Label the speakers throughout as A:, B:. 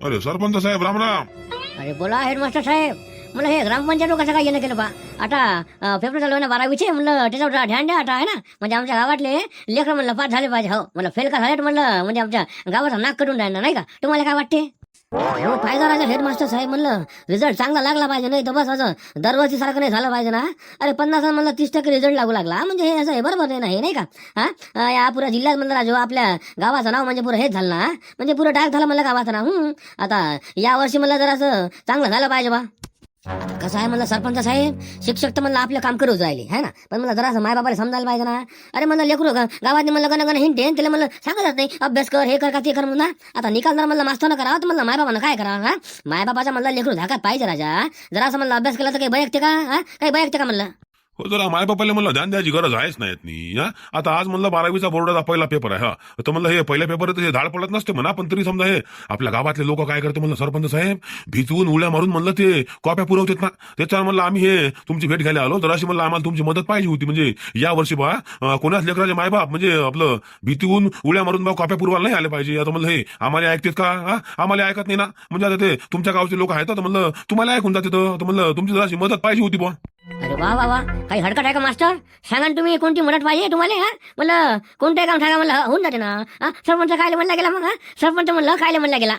A: अरे सरपंच साहेब राम राम.
B: अरे बोला हेडमास्टर साहेब, मला हे ग्रामपंचायत कसं काय येणं केलं बा. आता पेपर चालू आहे ना 12वीचे, म्हणलं त्याच्यावर ध्यान द्या आता, आहे ना. म्हणजे आमच्या गावातले लेकर म्हणलं पास झाले पाहिजे. हो मला फेल का झाले म्हणलं, म्हणजे आमच्या गावाचा नाक करून राहिला नाही का. तुम्हाला काय वाटते? हो फायदा राजा हेडमास्टर साहेब, म्हणलं रिझल्ट चांगला लागला पाहिजे, नाही तर बस असं दरवर्षी सारखं नाही झालं पाहिजे ना. अरे 50 म्हणलं 30% रिझल्ट लागू लागला म्हणजे हे असं हे बरोबर नाही ना, हे नाही का. या पुऱ्या जिल्ह्यात म्हणलं राजू आपल्या गावाचं नाव म्हणजे पुरं हेच झालं ना, म्हणजे पुरं डायरेक्ट झालं म्हणलं गावाचं नाव. आता या वर्षी म्हणलं जर असं चांगलं झालं पाहिजे बा. आता कसं आहे म्हणलं सरपंच साहेब, शिक्षक तर म्हणलं आपलं काम करूच राहिले है ना, पण मला जरा मायबापाला समजायला पाहिजे ना. अरे म्हणलं लेकरू गावात म्हणलं गण हिंटे त्याला म्हणलं सांगतच नाही, अभ्यास कर हे कर का ते कर म्हणून. आता निकाल जर म्हणलं मास्तर करावं तर म्हणलं मायबापानं काय करावं. मायबापाचा म्हणलं लेकरू धाकात पाहिजे राजा. जरा असं म्हणलं अभ्यास केला तर काही बयकते का, काही बयकते का म्हणलं.
A: हो जरा मायबापाला म्हणलं ध्यान द्यायची गरज आहेच नाहीत नी. आता आज म्हणलं 12वीचा बोर्डाचा पहिला पेपर आहे. तर म्हणलं हे पहिल्या पेपर हे धाड पडत नसते म्हणा, पण तरी समजा हे आपल्या गावातले लोक काय करते म्हणलं सरपंच साहेब, भिजवून उड्या मारून म्हणलं ते कॉप्या पुरवतात ना. त्याच्यावर म्हणलं आम्ही हे तुमची भेट घ्यायला आलो, जराशी म्हणलं आम्हाला तुमची मदत पाहिजे होती. म्हणजे या वर्षी बा कोणाच लेकराचे मायबाप म्हणजे आपलं भीतीहून उड्या मारून बा कॉप्या पुरवायला नाही आले पाहिजे. आता म्हणलं हे आम्हाला ऐकतात का, आम्हाला ऐकत नाही ना. म्हणजे आता ते तुमच्या गावचे लोक आहेत तर म्हणलं तुम्हाला ऐकून जाते, तर म्हणलं तुमची जराशी मदत पाहिजे होती बा.
B: अरे वा वा वा, काही हडकत आहे का मास्टर? सांगा ना तुम्ही कोणती मदत पाहिजे तुम्हाला. म्हणलं कोणतं काम सांगा म्हणलं होऊन जाते ना. सरपंच कायले म्हणला गेला मग, सरपंच म्हणलं कायले म्हणला गेला.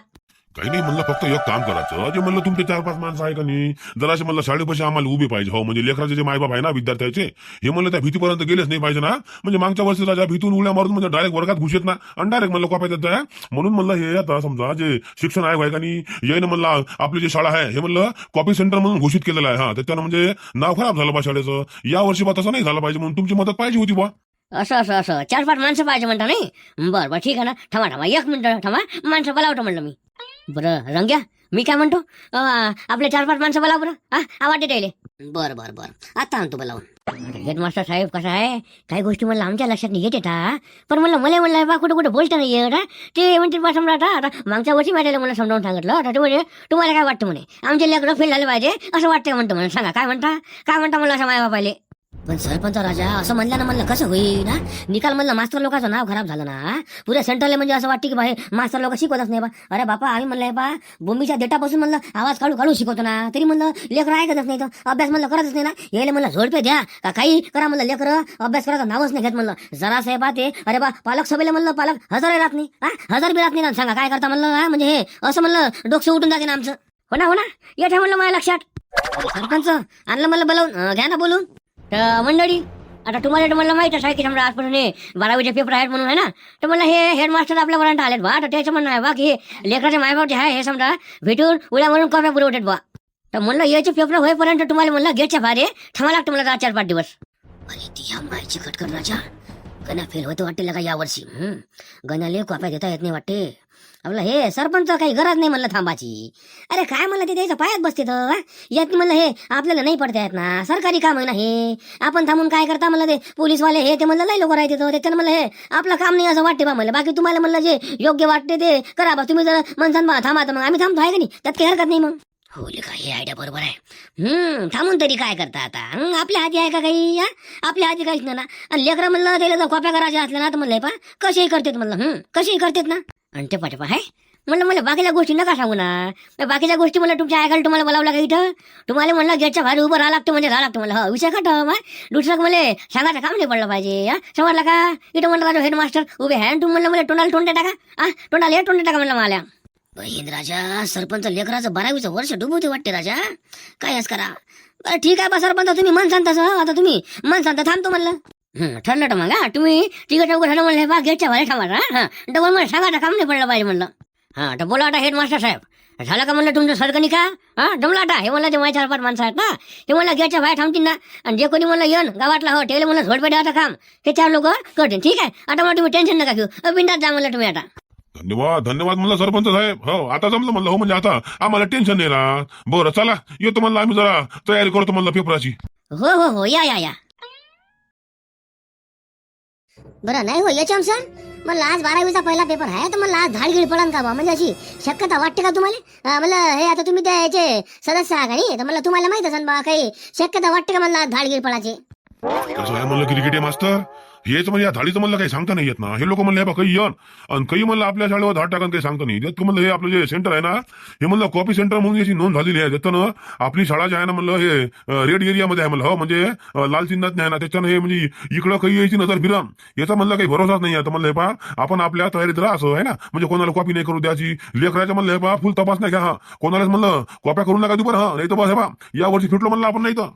A: काही नाही म्हणलं, फक्त एक काम करायचं. जे म्हणलं तुमचे 4-5 माणसं आहे का नाही, जराशे म्हणलं शाळेपाशी आम्हाला उभी पाहिजे. हो म्हणजे लेकराचे जे मायबाप आहे ना विद्यार्थ्याचे, हे म्हणलं त्या भीतीपर्यंत गेलेच नाही पाहिजे ना. म्हणजे मागच्या वर्षी राजा भीतून उड्या मारून म्हणजे डायरेक्ट वर्गात घुसत ना, आणि डायरेक्ट म्हणलं कॉप्या देत आहे. म्हणून म्हणलं हे आता समजा जे शिक्षण आयोग आहे का नाही, येईन म्हणलं आपली जी शाळा आहे हे म्हणलं कॉपी सेंटर म्हणून घोषित केलेलं आहे. त्याच्यानं म्हणजे नाव खराब झालं बा शाळेचं. या वर्षी बा तसं नाही झालं पाहिजे, म्हणून तुमची मदत पाहिजे होती बा.
B: असं असं असं 4-5 माणसं पाहिजे म्हणता नाही. बरं बरं ठीक आहे ना, थांबा 1 मिनिट थांबा, माणसं बोलावतो म्हणलं मी. बरं रंग्या, मी काय म्हणतो, आपले 4-5 माणसं बोलाव बरं. आवाज द्यायले. बरं बरं बरं आता आणतो बोलावून. हेडमास्टर साहेब कसं आहे, काही गोष्टी म्हणलं आमच्या लक्षात नाही येत येतात, पण म्हणलं बा कुठे कुठे बोलता नाही येत. ते म्हणते बा समजा आता मागच्या वर्षी माझ्याला मला समजावून सांगितलं. आता ते म्हणजे तुम्हाला काय वाटतं म्हणे आमचे लेकरं फेल झाले पाहिजे असं वाटतं म्हणतो म्हणे. सांगा काय म्हणता म्हणलं असं माझ्या बापाले. पण सरपंच राजा असं म्हणल्यानं म्हणलं कसं होईल ना. निकाल म्हणलं मास्तर लोकांचं नाव खराब झालं ना पुऱ्या सेंटरला. म्हणजे असं वाटतं की बा हे मास्तर लोक शिकवतच नाही बा. अरे बापा आम्ही म्हणलं बा भूमीच्या देटापासून म्हणलं आवाज काढू काढू शिकवतो ना, तरी म्हणलं लेकरं ऐकतच नाही, तर अभ्यास म्हणलं करतच नाही ना. यायला म्हणलं झोडपे द्या का काही करा म्हणलं, लेकरं अभ्यास करायचं नावच नाही घेत म्हणलं. जरा साहेब ते अरे बा पालक सभेला म्हणलं पालक 1000 राहत नाही, 1000 बी राहत नाही ना. सांगा काय करता म्हणलं. म्हणजे हे असं म्हणलं डोकं उठून जाते ना आमचं. हो ना येत म्हणलं माझ्या लक्षात. सरपंच आणलं म्हणलं बोलावून, घ्या ना बोलून. तर मंडळी आता तुम्हाला तर म्हणलं माहितच आहे की समजा आजपासून हे 12वीचे पेपर आहेत म्हणून, आहे ना. तर म्हणलं हे हेडमास्टर आपल्यापर्यंत आलेत बा. तर त्याचं म्हणणं आहे बा की हे लेकराचे मायबाप जे आहे हे समजा भेटून उड्या मारून कॉप्या पुरवतात बा. तर म्हणलं याचे पेपर होईपर्यंत तुम्हाला म्हणलं गेटच्या बाहेर थांबा लागतं म्हणलं 4-5 दिवस. अरे ती मायची खटखट राजा, गण्या फेल होते वाटते का यावर्षी. गण्याले कॉप्या देता येत नाही वाटते. आपलं हे सरपंच काही गरज नाही म्हणलं थांबाची. अरे काय म्हणलं ते त्याच्या पायात बसते तर यात म्हणलं हे आपल्याला नाही पडता येत ना, सरकारी काम आहे ना हे. आपण थांबून काय करता म्हणलं ते पोलीसवाले हे ते म्हणलं लई लोक राहते, त्याच्यानं म्हणलं हे आपलं काम नाही असं वाटते बा म्हणलं. बाकी तुम्हाला म्हणलं जे योग्य वाटते ते करा बा. तुम्ही जर म्हणसान बा थांबा तर मग आम्ही थांबतो आहे का नाही, त्यात काही हरकत नाही मग. हो का, हे आयडिया बरोबर आहे. थांबून तरी काय करता आता, आपल्या हाती आहे का काही. आपल्या हाती काहीच नाही ना. आणि लेकरं म्हणलं त्याला जर कॉप्या करायच्या असल्या ना तर म्हणलं पा कसेही करतात म्हणलं, कसेही करतात ना. आणि ते पाठे आहे म्हणलं मला बाकीच्या गोष्टी नका सांगू ना. बाकीच्या गोष्टी म्हणलं तुमच्या ऐकायला तुम्हाला बोलावं लागेल इथं. तुम्हाला म्हणलं गेटच्या बाहेर उभं राहा लागतं म्हणजे राहा लागतं म्हणलं. विषय का दुसरं मला सांगायचं काम नाही पडलं पाहिजे. समजलं का. इथं म्हणलं माझं हेडमास्टर उभे आहे, तुम्ही म्हणलं मला तोंडाला तोंड टाका, तोंडाला हे तोंड टाका म्हणलं मला. बहीण राजा सरपंच लेकराचं 12वीचं वर्ष डुबवते वाटते राजा. काय असं करा. बरं ठीक आहे बा सरपंच, तुम्ही मन सांगता तसं. आता तुम्ही मन सांगता थांबतो म्हणलं. ठरलं तर मग तुम्ही तिकडे चौक ठरलं म्हणलं बा गेटच्या बाहेर थांबा. डबल मला सांगायचं काम नाही पडलं पाहिजे म्हणलं. तर बोला आता हेडमास्टर साहेब झालं का म्हणलं तुमचं सरकणी का. जमलं आता हे म्हणलं ते माझ्या 4-5 माणसं आहेत ना, हे म्हणलं गेटच्या बाहेर थांबतील ना. आणि जे कोणी म्हणलं येण गावातला हो टेले म्हणलं झोडपे द्यायचं काम हे 4 लोक करतील. ठीक आहे आता मला तुम्ही टेन्शन नका घेऊ, बिंदात जा म्हणलं तुम्ही आता.
A: धन्यवाद म्हणलं सरपंच साहेब. हो आता जमलं म्हणलं. हो म्हणजे आता आम्हाला टेन्शन नाही ना. बरं चला येतो म्हणलं, आम्ही जरा तयारी करतो म्हणलं पेपराची.
B: हो या. बरं नाही हो याच्या आमचं म्हणलं आज 12वीचा पहिला पेपर आहे, तर म्हणलं आज धाडगिळ पडन का बा. म्हणजे अशी शक्यता वाटते का तुम्हाला. म्हणलं हे आता तुम्ही त्या याचे सदस्य आहात का नाही, तर म्हणलं तुम्हाला माहित असेल बा काही शक्यता वाटते का म्हणलं आज धाडगिळ पडायची.
A: कसं आहे म्हणलं क्रिकेट मास्तर, हेच म्हणजे या धाडीचं म्हणलं काही सांगता नाही येत ना. हे लोक म्हणलं हे बा काही येण आणि काही म्हणलं आपल्या शाळेवर धाड टाकून काही सांगता नाही येत. म्हणलं हे आपलं जे सेंटर आहे ना, हे म्हणलं कॉपी सेंटर म्हणून याची नोंद झालेली आहे. त्याच्यानं आपली शाळा जी आहे ना म्हणलं हे रेड एरियामध्ये आहे म्हणलं, हो म्हणजे लाल चिन्हात नाही ना, त्याच्यानं हे म्हणजे इकडं काही यायची नजर फिरम याचा म्हणलं काही भरोसाच नाही आहे. तर म्हणलं हे पा आपण आपल्या तयारीत राहा असं आहे ना, म्हणजे कोणाला कॉपी नाही करू द्यायची. लेकराच्या म्हणलं हे पा फुल तपास नाही घ्या, हा कोणालाच म्हणलं कॉप्या करू नका दुपार, हा नाही तर बस हे पा या वर्षी फिटलो म्हणलं आपण. नाही तर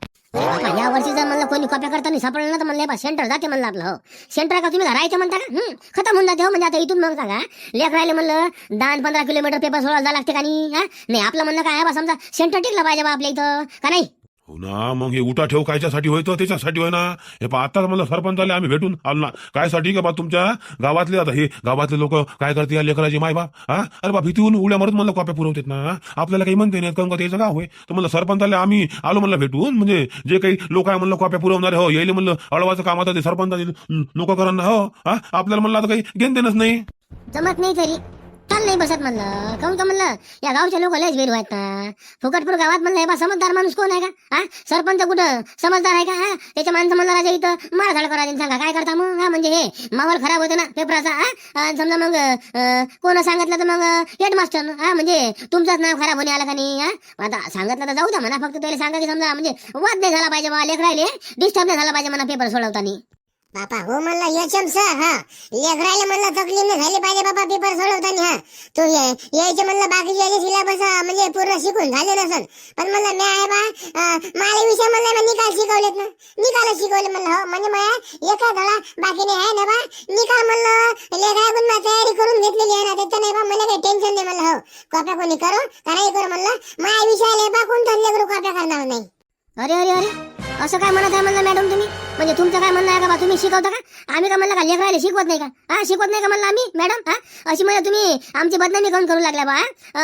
B: या वर्षी जर म्हणलं कोणी कॉप्या करताना सापडलं ना तर म्हणलं सेंटर जाते म्हणलं आपलं. हो सेंटर का तुम्ही राहायचं म्हणता का? खतम होऊन जाते. हो म्हणजे आता इथून मग सांगा लेख राहिले म्हणलं 10-15 किलोमीटर पेपर सोडायला जावं लागते का नाही आपलं म्हणलं काय बा समजा सेंटर टिकलं पाहिजे बा आपल्या इथं का नाही.
A: हो ना, मग हे उठा ठेव कायच्यासाठी होय, तर त्याच्यासाठी होय ना. हे पा आता मला सरपंचाले आम्ही भेटून आलो ना, कायसाठी का बा तुमच्या गावातले आता हे गावातले लोक काय करते या लेकराची माय बाप, हा अरे बा भीतीहून उड्या मारत म्हणलं कॉप्या पुरवतात ना, आपल्याला काही म्हणते नाही कारण का त्याचं गाव होय. तर म्हणलं सरपंचाले आम्ही आलो म्हणलं भेटून, म्हणजे जे काही लोक आहे म्हणलं कॉप्या पुरवणारे हो यायले म्हणलं अळवाचं काम आता ते सरपंचाचे लोक करा हो, हा आपल्याला म्हणलं आता काही घेण देणंच नाही.
B: जमत नाही तरी चाल नाही बसत म्हणलं. काऊन का म्हणलं या गावच्या लोक लयच बेरू आहेत ना. फुकटपूर गावात म्हणलं हे बा समजदार माणूस कोण आहे का? हा सरपंच कुठं समजदार आहे का? हा त्याच्या माणसं म्हणलं राजा इथं मारधाड करा सांगा काय करता मग. हा म्हणजे हे माहोल खराब होतं ना पेपराचा. हा समजा मग कोण सांगितलं तर मग हेडमास्टर, हा म्हणजे तुमचंच नाव खराब होणे आलं का नाही. हा आता सांगितलं तर जाऊ द्या म्हणा, फक्त त्याला सांगा की समजा म्हणजे वाद नाही झाला पाहिजे बा, लेख राहिले डिस्टर्ब नाही झाला पाहिजे म्हणा पेपर सोडवताना.
C: बापा हो म्हणलं यचम सर, हा लेकरायला म्हणलं तकलीफ नाही झाली पाहिजे बाबा पेपर सोडवताना. हा तू यायचे म्हणलं बाकीचे याचे सिलेबस म्हणजे पूर्ण शिकून झाले नसन, पण म्हणलं मी आहे बा मला विषय म्हणलं निकाल शिकवलेत ना, निकाल शिकवले म्हणलं. हो म्हणजे मला एका धडा बाकी नाही आहे ना बा, निकाल म्हणलं लेकराकडून तयारी करून घेतलेली आहे ना, त्याच्या नाही बा मला काही टेन्शन नाही म्हणलं. हो कॉप्या कोणी करू का नाही करू म्हणलं, माझ्या विषयाला बा कोणतं लेकरू कॉप्या करणार नाही.
B: अरे अरे अरे असं काय म्हणत आहे म्हणलं मॅडम तुम्ही, म्हणजे तुमचं काय म्हणणं आहे का बा तुम्ही शिकवता का? आम्ही का म्हणलं का लेकरायला शिकवत नाही का? हा शिकवत नाही का म्हणलं आम्ही मॅडम? हा अशी म्हणजे तुम्ही आमची बदनामी काऊन करू लागल्या बा?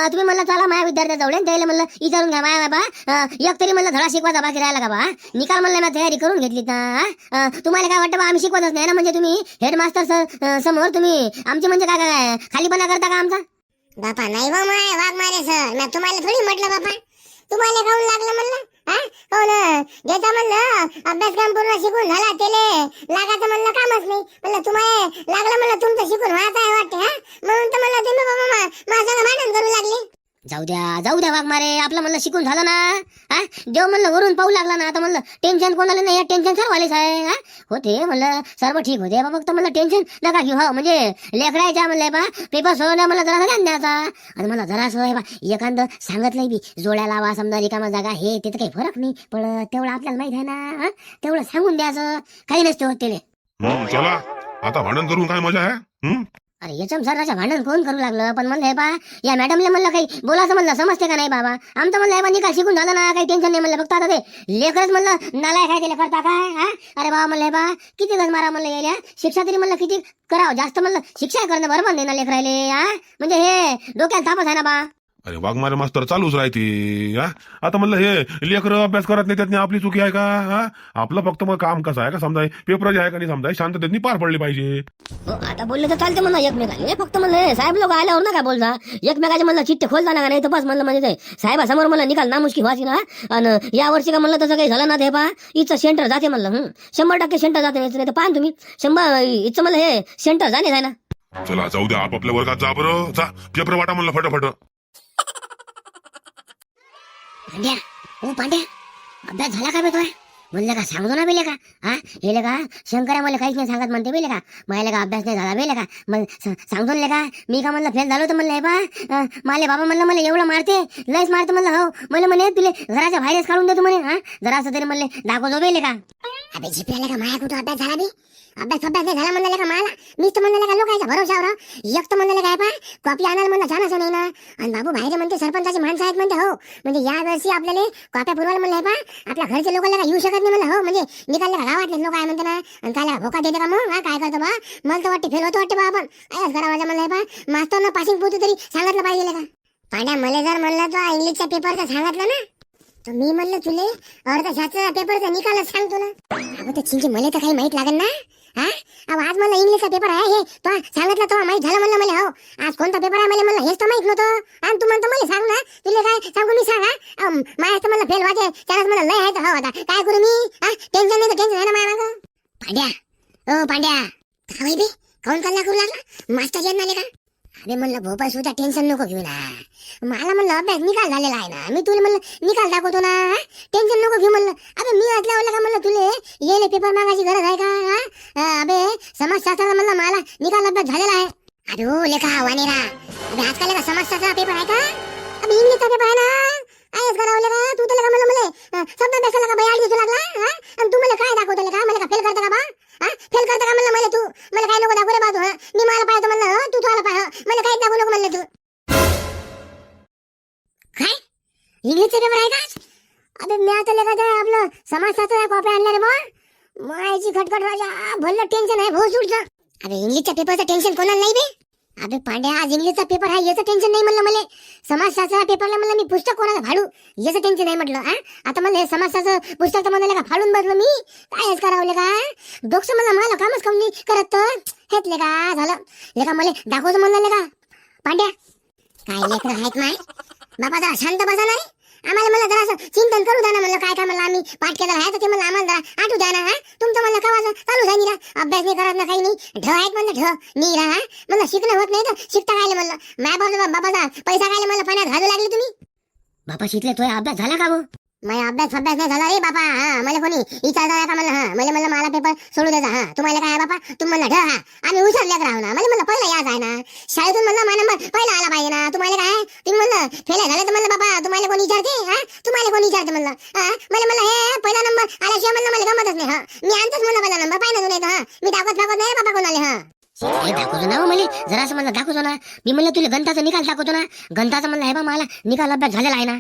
B: तुम्ही म्हणलं चला माझ्या विद्यार्थ्याजवळ त्याला म्हणलं विचारून घ्या माया बा एक तरी म्हणलं धडा शिकवायचा बाकी राहिला का बा? निकाल म्हणलं मी तयारी करून घेतली ना. तुम्हाला काय वाटतं बा आम्ही शिकवतच नाही ना, म्हणजे तुम्ही हेडमास्टर समोर तुम्ही आमची म्हणजे काय काय खालीपणा करता का आमचा?
C: बापा नाही बा माय वाघ मारे सर, मी तुम्हाला थोडी म्हटलं बापा तुम्हाला खाऊन लागलं म्हणलं. हा हो ना, ज्याचा म्हणलं अभ्यासक्रम पूर्ण शिकून झाला त्याले लागायचं म्हणलं कामच नाही म्हणलं, तुम्हाला लागलं म्हणलं तुमचं शिकून व्हायचं आहे वाटते. हा म्हणून तर म्हणलं तुम्ही बाबा माझं भांडण करू लागले.
B: जाऊ द्या वाघ मारे, आपलं म्हणलं शिकून झालं ना. हा देव म्हणलं वरून पाहू लागला ना. आता म्हणलं टेन्शन कोणाला नाही, टेन्शन सर्वालेच आहे. हा होते म्हणलं सर्व ठीक होते बा, फक्त म्हणलं टेन्शन नका घेऊ. हो म्हणजे लेकरायच्या म्हणलंय बा पेपर सोडवण्या म्हणलं जरा ध्यान द्यायचा. आणि मला जरा असं आहे बा एखादं सांगितलंय बी जोड्या लावा समजा रिकामा जागा हे तिथं काही फरक नाही पण तेवढं आपल्याला माहित आहे ना. तेवढं सांगून द्यायचं, काही नसते होत त्याले.
A: चला आता भांडण करून काय मजा आहे.
B: अरे याच्या सराच्या भांडण कोण करू लागलं, पण म्हणलं हे बा या मॅडमला म्हणलं काही बोलायचं म्हणलं समजते का नाही बाबा. आमचं म्हणलं हे बा निकाल शिकून झालं ना, काही टेन्शन नाही म्हणलं, फक्त आता ते लेकरच म्हणलं नालायक आहे त्याला करता काय. हा अरे बाबा म्हणलं हे बा किती गज मारा म्हणलं यायला, शिक्षा तरी म्हणलं किती करावं, जास्त म्हणलं शिक्षा करणं बरोबर नाही ना लेकरायले. हा म्हणजे हे डोक्यात तापच आहे ना बा.
A: अरे वाघमारे मास्तर चालूच राहते. हा आता म्हणलं हे लेकर अभ्यास करत नाही त्यातनी आपली चुकी आहे का? हा आपलं फक्त मग काम कसं आहे का समजाय, पेपर जे आहे का नाही समजाय शांततेने पार पडली पाहिजे.
B: आता बोलले तर चालते म्हणलं एकमेकाले, फक्त म्हणलं साहेब लोक आल्यावर ना काय बोलता एकमेकाचे म्हणलं चिठ्ठे खोलता ना नाही तर बस म्हणलं म्हणजे ते साहेबासमोर म्हणलं निकाल नामुष्की व्हायची ना. आणि या वर्षी का म्हणलं तसं काही झालं ना ते बा इथं सेंटर जाते म्हणलं 100% सेंटर जाते, नाही तर पाहा तुम्ही 100 इथं म्हणलं हे सेंटर जाणे आहे ना.
A: चला जाऊ द्या आपापल्या वर्गात जा बरं, जा पेपर वाटा म्हणलं फटाफट.
B: पांड्या ओ पांड्या अभ्यास झाला का बेतोय? म्हणलं का सांगतो ना बेले का. हा गेले का शंकरा मला काहीच नाही सांगत म्हणते बेले का, मला का अभ्यास नाही झाला बेले का. मग सांगतो ले का मी का म्हणलं फेल झालो तर म्हणलं हे बा माले बाबा म्हणलं मला एवढं मारते लयच मारते म्हणलं. हो मला म्हणे तुले घराच्या बाहेरच काढून देतो म्हणे. हा जरा असं तरी म्हणले दाखवतो बेले का.
C: अबे झिपल्याला का माया कुठं अभ्यास झाला बी, अभ्यास नाही झाला म्हणलं का मला, मीच तर म्हणलं का लोकांच्या भरोशावर एक तर म्हणलं काय पा कॉपी आणायला म्हणलं जाणं नाही ना. आणि बाबू बाहेर म्हणते सरपंचाची माणसं आहेत म्हणते. हो म्हणजे या वर्षी आपल्याला कॉप्या पुरवायला म्हणलं पा आपल्या घरच्या लोकांना का येऊ शकत नाही म्हणलं. हो म्हणजे निकालले का गावातले लोक आहे म्हणते ना, आणि काय भोका देते का मग. हा काय करतो बा मला तर वाटते फेल होतो वाटते बा आपण कायच करावायचं म्हणलं पा मास्टरनं पासिंग पुरतं तरी सांगितलं पाहिजे का. पांड्या मला जर म्हणलं तो इंग्लिशच्या पेपरचं सांगितलं ना तर मी म्हणलं तुले अर्ध्याच्या पेपरचा निकालच सांगतो ना. अगं ते चिंची मला तर काही माहित लागेल ना. हा अब आज मला इंग्लिशचा पेपर आहे हे तो सांगितलं तो माहित झालं म्हणलं मला. हो आज कोणता पेपर आहे मला म्हणलं हेच तर माहित नव्हतं. आणि तू म्हणतो मला सांग ना, तुला काय सांगू मी सांगा माझ्या तर म्हणलं फेल व्हायचे त्यालाच म्हणलं लय आहे. हो आता काय करू मी. हा टेन्शन नाही तर टेन्शन आहे ना माझ्या मागं. पांड्या ओ पांड्या काय होई बे काऊन कल्ला करू लागला मास्टर यांना आले का अबे म्हणलं भोपाळ सुद्धा टेन्शन नको घेऊ ना मला म्हणलं अभ्यास निकाल झालेला आहे ना मी तुला म्हणलं निकाल दाखवतो ना टेन्शन नको घेऊ म्हणलं अबे मी वाटलं का म्हणलं तुले येले पेपर मागायची गरज आहे का अबे समाजशास्त्राचा म्हणलं मला निकाल अभ्यास झालेला आहे अरे हो लेखा वानेरा अबे आजकाल का समाजशास्त्राचा पेपर आहे का अबे इंग्लिशचा पेपर आहे ना आयच करावं का तू त्याला का मला शब्द अभ्यासाला का बयाड दिसू लागला आणि तू मला काय दाखवतो का मला का फेल करता का बा फेल करता का म्हणलं मला तू मला काय नको दाखवू रे बाजू मी मला पाहतो म्हणलं तू तुला पाह मला काय दाखवू नको म्हणलं तू काय इंग्लिशचा पेपर आहे का अबे मी आता लेखा आपलं समाजशास्त्राचा कॉपी आणला रे बा मायची खटखट राजा भल्लं टेन्शन आहे भाऊ सुटलं अबे इंग्लिशच्या पेपरचं टेन्शन कोणाला नाही बे अबे पांड्या आज इंग्लिशचा पेपर आहे याचं टेन्शन नाही म्हणलं मला समाजशास्त्राच्या पेपरला म्हणलं मी पुस्तक कोणाला फाडू याचं टेन्शन नाही म्हटलं आता म्हणलं हे समाजशास्त्र पुस्तक तर म्हणलं का फाडून बसलो मी कायच करावं का डोकं म्हणलं मला कामच कमी नाही करत तर हेच लेका झालं लेका मला दाखवतो म्हणलं लेका पांड्या काय लेकरं आहेत माय बाबा जरा शांत बसा नाही आम्हाला मला जरा असं चिंतन करू द्या ना म्हणलं काय काय म्हणलं आम्ही पाठ केलं आहे तर ते म्हणलं आम्हाला जरा आठवू द्या ना तुमचं म्हणलं कवा चालू आहे निरा अभ्यास नाही करत ना काही नाही ढ आहेत म्हणलं ढ निरा म्हणलं शिकणं होत नाही तर शिकता काय म्हणलं माय बाबाचा पैसा काय म्हणलं पाण्यात घालू लागले तुम्ही बापा शिकले तो अभ्यास झाला का गो माझा अभ्यास नाही झाला रे बापा मला कोणी विचारता का म्हणलं मला पेपर सोडू द्यायचा तुम्हाला काय बापा तुम्ही म्हणलं ढ आम्ही हुशारल्याक राहू ना मला पहिला याच आहे ना शाळेतून म्हणलं माझा नंबर पहिला आला पाहिजे ना तुम्हाला काय तुम्ही म्हणलं फेल झालं तर म्हणलं बाबा तुम्हाला कोणी विचारते तुम्हाला कोणी विचारते म्हणलं मला हे पहिला नंबर आल्याशिवाय म्हणलं मला गमतच नाही मी आणतोच म्हणलं पहिला नंबर पाहिजे नाही मी दाखवत नाही बाबा कोणाला दाखवतो ना मला जरा असं म्हणलं दाखवतो ना मी म्हणलं तुला गणिताचा निकाल दाखवतो ना गणिताचा म्हणलं हे बा मला निकाल अभ्यास झालेला आहे ना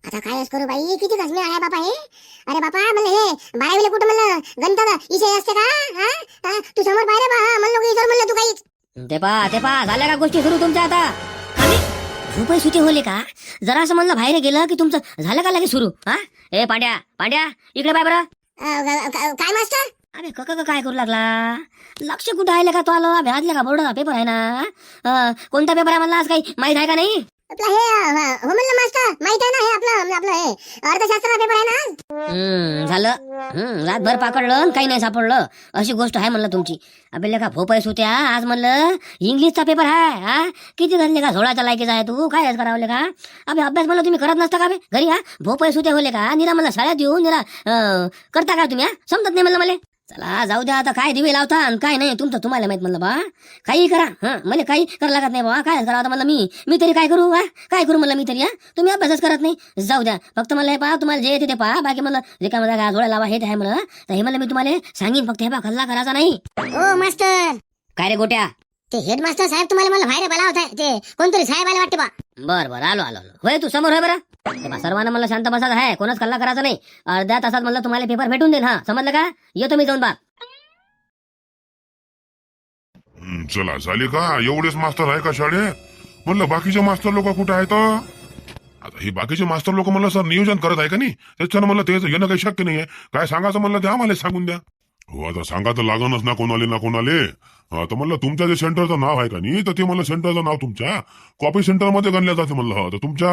C: आता कायच करू बाई किती कसमी आहे बापा हे अरे बापा म्हणलं हे 12वीला कुठं म्हणलं गणिताचा विषय असते का तू समोर पाहिजे बा म्हणलं की विचार म्हणलं तू काही
B: ते पा झाल्या का गोष्टी सुरू तुमच्या आता झोपही सुटे होले का जरा असं म्हणलं बाहेर गेलं की तुमचं झालं का लगेच सुरू ए पांड्या इकडे पाय बरं
C: काय मास्टर
B: अरे काय करू लागला लक्ष कुठं आहे का तो आलो भ्यातले का बोर्डाचा पेपर आहे ना कोणता पेपर आहे म्हणला आज काही माहित आहे का नाही
C: आपलं हे हो म्हणलं मास्टर माहित आहे ना हे आपलं हे अर्थशास्त्राचा पेपर आहे ना
B: झालं रातभर पाकडलं काही नाही सापडलं अशी गोष्ट आहे म्हणलं तुमची आपल्याला का भोपाळीस होत्या आज म्हणलं इंग्लिशचा पेपर आहे किती घालले का झोळाच्या लायकीचा आहे तू काय करावले का अबे अभ्यास म्हणलं तुम्ही करत नसता का बे घरी भोपाळीस होते होले का निरा मला शाळेत येऊन निरा करता का तुम्ही समजत नाही म्हणलं मला चला जाऊ द्या आता काय दिवे लावता आणि काय नाही तुमचं तुम्हाला माहित म्हणलं बा काही करा मला काही करा लागत नाही बा काय करा आता म्हणलं मी तरी काय करू काय करू म्हणलं मी तरी तुम्ही अभ्यासच करत नाही जाऊ द्या फक्त मला हे पहा तुम्हाला जे येते ते पहा बाकी म्हणलं रिकामा जागा जोड्या लावा हे आहे म्हणलं तर हे म्हणलं मी तुम्हाला सांगेन फक्त हे पहा खल्ला करायचा नाही
C: ओ मास्टर
B: काय रे गोट्या
C: ते हेडमास्टर साहेब तुम्हाला मला बाहेर बोलावत आहे ते कोणतरी साहेब आले वाटते बा
B: बर आलो होय तू समोर होय बरं सर्वांना मला शांत बसायचं आहे कोणाच कल्ला करायचा नाही अर्ध्या तासात म्हणलं तुम्हाला पेपर भेटून देईन समजलं का येतो मी जाऊन बा
A: चला झाले का एवढेच मास्टर आहे का शाळेत म्हणलं बाकीचे मास्टर लोक कुठे आहेत आता हे बाकीचे मास्टर लोक म्हणलं सर नियोजन करत आहे का नाही त्याच्यानं म्हणलं ते येणं काही शक्य नाहीये काय सांगायचं म्हणलं ते आम्हाला सांगून द्या हो आता सांगा तर लागणच ना कोणाले तर म्हणलं तुमच्या जे सेंटरचं नाव आहे का नाही तर ते म्हणलं सेंटरचं नाव तुमच्या कॉपी सेंटर मध्ये गणल्या जाते म्हणलं तर तुमच्या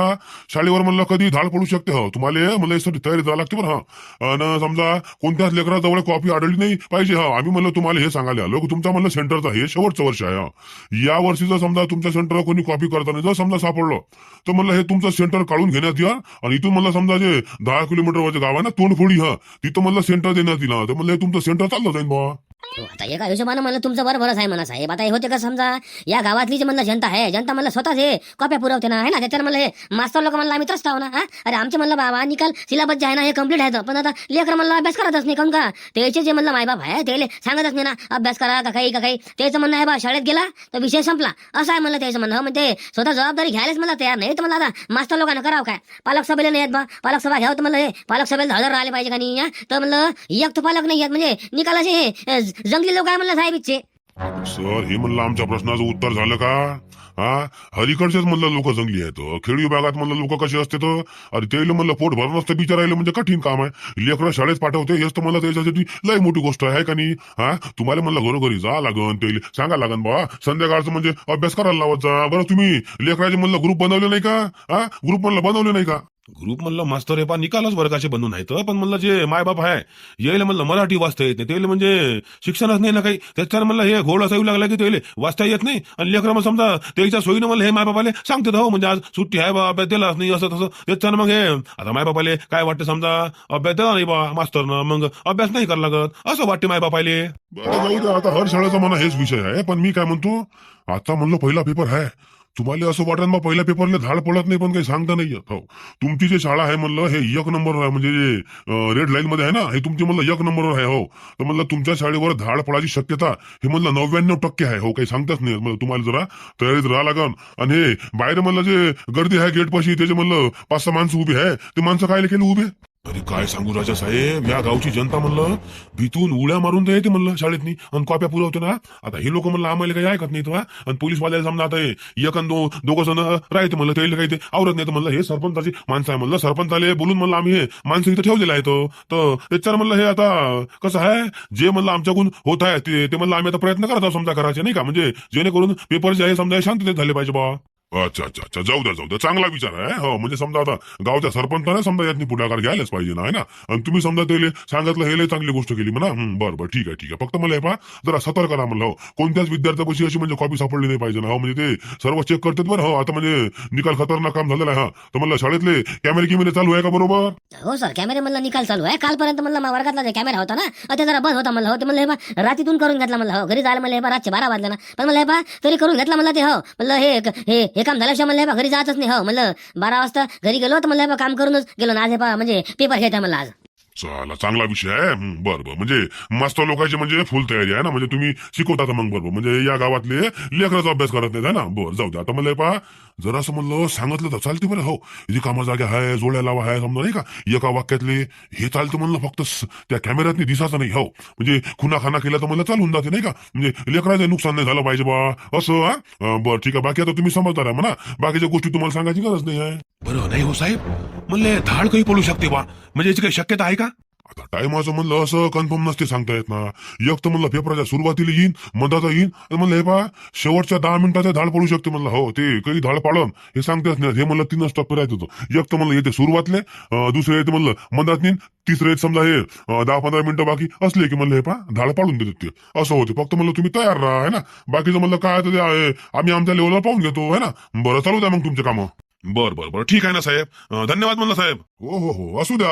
A: शाळेवर म्हणलं कधी धाड पडू शकते तुम्हाला म्हणलं यासाठी तयारी करावी लागते बरं आणि समजा कोणत्याच लेकराजवळ कॉपी आढळली नाही पाहिजे आम्ही म्हणलं तुम्हाला हे सांगायला आलो की तुमच्या म्हणलं सेंटरचं हे शेवटचं वर्ष आहे या वर्षी जर समजा तुमच्या सेंटरवर कोणी कॉपी करताना जर समजा सापडलं तर म्हणलं हे तुमचं सेंटर काढून घेण्यात या आणि इथून म्हणलं समजा जे 10 किलोमीटरवरचे गाव आहे ना तोंडफोडी तिथं म्हणलं सेंटर देण्यात येईल तर म्हणलं हे तुमचं सेंटर चाललं जाईल बा
B: आता एका हिशोबानं म्हणलं तुमचं बरोबरच आहे म्हणा साहेब आता हे होते का समजा या गावातली जे म्हणलं जनता आहे जनता म्हणलं स्वतःच हे कॉप्या पुरवते ना आहे ना त्याच्यानं म्हणलं हे मास्टर लोक म्हणलं आम्ही त्रस्त आहो ना अरे आमचे म्हणलं बाबा निकाल सिलेबस जे आहे ना हे कम्प्लीट आहे पण आता लेकर म्हणलं अभ्यास करतच नाही काऊन का त्याचे जे म्हणलं मायबाप आहे ते सांगतच नाही ना अभ्यास करा का काही त्याचं म्हणणं आहे बा शाळेत गेला तर विषय संपला असं आहे म्हणलं त्याचं म्हणणं म्हणजे स्वतः जबाबदारी घ्यायलाच मला तयार नाही तर मला आता मास्टर लोकांना करावं काय पालक सभेला नाही येत बा पालक सभा घ्यावं तर म्हणलं हे पालक सभेला हजर राहिले पाहिजे का नाही तर म्हणलं एक तर पालक नाही येत म्हणजे निकालाचे हे जंगली लोक आहे म्हणलं साहेब इच्छे
A: सर हे म्हणलं आमच्या प्रश्नाचं उत्तर झालं का हरिकडचेच म्हणलं लोक जंगली आहेत खेडी विभागात म्हणलं लोक कसे असते तर अरे ते म्हणलं पोट भरून असतं बिचारायला म्हणजे कठीण काम आहे लेकरं शाळेत पाठवते हेच तर मला त्याच्यासाठी लय मोठी गोष्ट आहे का नाही तुम्हाला म्हणलं घरोघरी जा लागन ते सांगा लागन बा संध्याकाळचं म्हणजे अभ्यास करायला लावत जा बरं तुम्ही लेकराचे म्हणलं ग्रुप बनवले नाही का ग्रुप म्हणलं बनवले नाही का ग्रुप म्हणलं मास्तर हे पा निकालच वर्गाचे बनून आहेत पण म्हणलं जे मायबाप आहे यायला म्हणलं मराठी वाचता येत नाही त्याला म्हणजे शिक्षणच नाही ना काही त्याच्यानं म्हणलं हे घोड असा येऊ लागला की त्याला वाचता येत नाही आणि लेकरं मग समजा त्याच्या सोयीनं मला हे मायबापाले सांगते हो म्हणजे आज सुट्टी आहे बा अभ्यास दिलाच नाही असं तसं त्याच्यानं मग हे आता मायबापाले काय वाटतं समजा अभ्यास दिला नाही बा मास्तरनं मग अभ्यास नाही करायला लागत असं वाटते मायबापाले.
D: बरं जाऊ दे आता हर शाळेचा म्हणा हेच विषय आहे पण मी काय म्हणतो आता म्हणलं पहिला पेपर आहे तुम्हाला असं वाटत मग पहिल्या पेपरला धाड पडत नाही पण काही सांगता नाही येत हो तुमची जी शाळा आहे म्हणलं हे एक नंबरवर आहे म्हणजे जे रेड लाईन मध्ये आहे ना हे तुमची म्हणलं एक नंबरवर आहे हो तर म्हणलं तुमच्या शाळेवर धाड पडायची शक्यता हे म्हणलं 99% आहे हो काही सांगताच नाही म्हणलं तुम्हाला जरा तयारीत राहा लागन आणि हे बाहेर म्हणलं जे गर्दी आहे गेट पाशी त्याचे म्हणलं 5-6 माणसं उभी आहे ते माणसं काय केले उभे.
A: अरे काय सांगू राजा साहेब या गावची जनता म्हणलं भीतून उड्या मारून तर येते म्हणलं शाळेतनी आणि कॉप्या पुरवते ना आता हे लोक म्हणलं आम्हाला काही ऐकत नाही आणि पोलीस वाल्याला समजा आता एक आणि दोघं जण राहते म्हणलं त्याला काही ते आवरत नाही तर म्हणलं हे सरपंचाची माणसं आहे म्हणलं सरपंचाले बोलून म्हणलं आम्ही हे माणसं इथं ठेवलेलं आहे तर त्याच्यावर म्हणलं हे आता कसं आहे जे म्हणलं आमच्याकडून होत आहे ते म्हणलं आम्ही आता प्रयत्न करत आहोत समजा करायचे नाही का म्हणजे जेणेकरून पेपर जे आहे समजा शांततेत झाले पाहिजे बा.
D: अच्छा अच्छा अच्छा जाऊ द्या चांगला विचार आहे हो म्हणजे समजा आता गावच्या सरपंचाने समजा यातनी पुढाकार घ्यायलाच पाहिजे ना आहे ना आणि तुम्ही समजा त्याला सांगितलं हे लय चांगली गोष्ट केली म्हणा बरं ठीक आहे फक्त मला हे पहा जरा सतर्क करा म्हणलं हो कोणत्याच विद्यार्थ्यापाशी अशी म्हणजे कॉपी सापडली नाही पाहिजे ना हो म्हणजे ते सर्व चेक करतात बरं हो आता म्हणजे निकाल खतरनाक काम झालेला आहे हा तर म्हणलं शाळेतले कॅमेरे चालू आहे का बरोबर.
B: हो सर कॅमेरे म्हणलं निकाल चालू आहे कालपर्यंत म्हणलं वर्गातला जे कॅमेरा होता ना ते जरा बंद होता म्हणलं हो ते म्हणलं हे बा रात्रीतून करून घेतला म्हणलं हो घरी जायला म्हणलं हे बा रातचे 12 वाजले ना पण म्हणलं हे बा तरी करून घेतला म्हणलं ते हो म्हणलं हे काम झाल्याशिवाय म्हणलं हे बा घरी जातच नाही हो म्हणलं 12 वाजता घरी गेलो तर म्हणलं हे बा काम करूनच गेलो ना आज हे बा म्हणजे पेपर घेता म्हणलं आज.
D: चला चांगला विषय आहे बरोबर म्हणजे मस्त लोकांची म्हणजे फुल तयारी आहे ना म्हणजे तुम्ही शिकवता मग बरोबर म्हणजे या गावातले लेकराचा अभ्यास करत नाही ना बरं जाऊ दे आता मला पहा जरा असं म्हणलं सांगितलं तर चालते बरं हो इथे कामा जागा आहे जोड्या लावा आहे समजा नाही का एका वाक्यातले हे चालतं म्हणलं फक्त त्या कॅमेऱ्यात दिसायचं नाही हो म्हणजे खुना केला तर मला चालून जाते नाही का म्हणजे लेकराचं नुकसान नाही झालं पाहिजे बा असं हा बरं ठीक आहे बाकी आता तुम्ही समजदार आहे म्हणा बाकीच्या गोष्टी तुम्हाला सांगायची गरज नाही आहे.
A: बरं नाही हो साहेब म्हणले धाड काही पडू शकते बा म्हणजे याची काही शक्यता आहे का.
D: आता टायमाचं म्हणलं असं कन्फर्म नसते सांगता येत ना एक तर म्हणलं पेपराच्या सुरुवातीला येईन मधाचा येईन म्हणलं हे पहा शेवटच्या 10 मिनिटाचा धाड पडू शकते म्हणलं हो ते काही धाड पाडन हे सांगताच नाही हे म्हणलं 3 टप्पे राहत होतं एक तर म्हणलं येते सुरुवातले दुसरे येते म्हणलं मधात येईन तिसरे येत समजा हे 10-15 मिनिटं बाकी असले की म्हणलं हे पहा धाड पाडून देतात ते असं होते फक्त म्हणलं तुम्ही तयार राहा आहे ना बाकीचं म्हणलं काय तर आम्ही आमच्या लेवलला पाहून घेतो आहे ना बरं चालू द्या मग तुमचे कामं.
A: बरं ठीक आहे ना साहेब धन्यवाद म्हणलं साहेब.
D: हो असू द्या